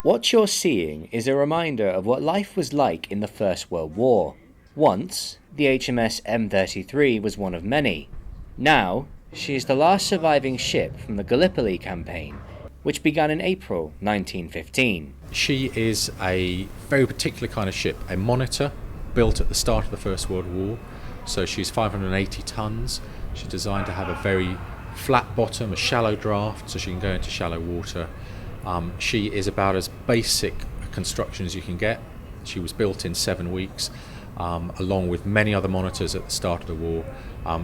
What you're seeing is a reminder of what life was like in the First World War. Once, the HMS M33 was one of many. Now, she is the last surviving ship from the Gallipoli Campaign, which began in April 1915. She is a very particular kind of ship, a monitor built at the start of the First World War. So she's 580 tons. She's designed to have a very flat bottom, a shallow draft, so she can go into shallow water. She is about as basic a construction as you can get. She was built in 7 weeks, along with many other monitors at the start of the war,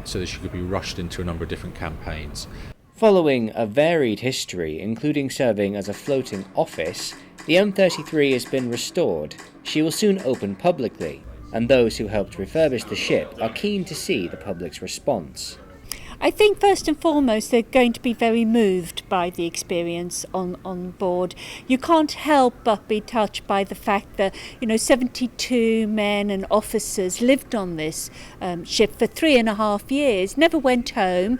so that she could be rushed into a number of different campaigns. Following a varied history, including serving as a floating office, the M33 has been restored. She will soon open publicly, and those who helped refurbish the ship are keen to see the public's response. I think first and foremost they're going to be very moved by the experience on board. You can't help but be touched by the fact that 72 men and officers lived on this ship for 3.5 years, never went home,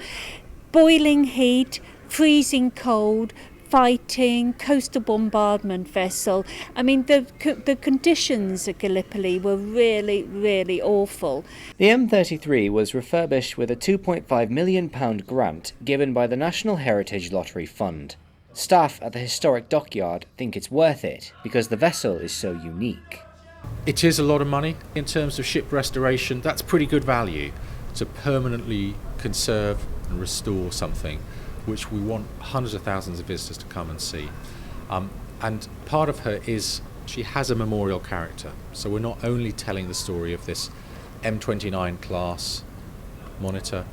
boiling heat, freezing cold, fighting, coastal bombardment vessel. I mean, the conditions at Gallipoli were really, really awful. The M33 was refurbished with a £2.5 million grant given by the National Heritage Lottery Fund. Staff at the historic Dockyard think it's worth it because the vessel is so unique. It is a lot of money. In terms of ship restoration, that's pretty good value to permanently conserve and restore something which we want hundreds of thousands of visitors to come and see. And part of her is she has a memorial character. So we're not only telling the story of this M29 class monitor,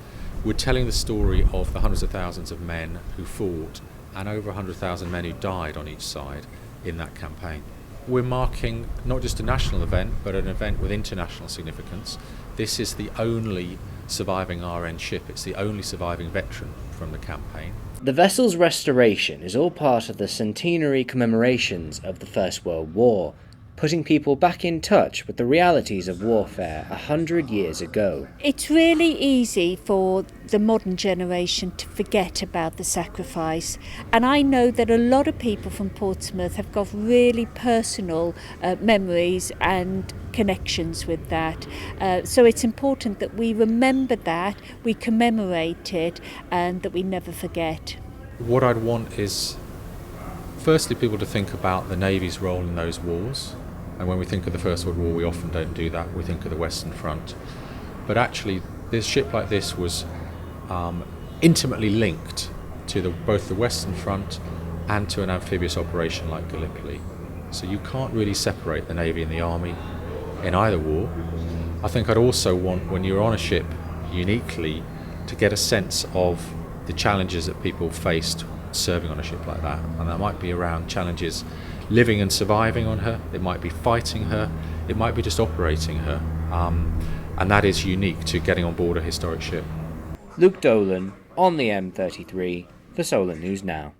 we're telling the story of the hundreds of thousands of men who fought and over 100,000 men who died on each side in that campaign. We're marking not just a national event, but an event with international significance. This is the only surviving RN ship. It's the only surviving veteran from the campaign. The vessel's restoration is all part of the centenary commemorations of the First World War, putting people back in touch with the realities of warfare 100 years ago. It's really easy for the modern generation to forget about the sacrifice, and I know that a lot of people from Portsmouth have got really personal memories and connections with that. So it's important that we remember that, we commemorate it, and that we never forget. What I'd want is, firstly, people to think about the Navy's role in those wars. And when we think of the First World War, we often don't do that. We think of the Western Front. But actually, this ship like this was intimately linked to both the Western Front and to an amphibious operation like Gallipoli. So you can't really separate the Navy and the Army in either war. I think I'd also want, when you're on a ship, uniquely, to get a sense of the challenges that people faced serving on a ship like that. And that might be around challenges living and surviving on her, it might be fighting her, it might be just operating her. And that is unique to getting on board a historic ship. Luke Dolan on the M33 for Solent News Now.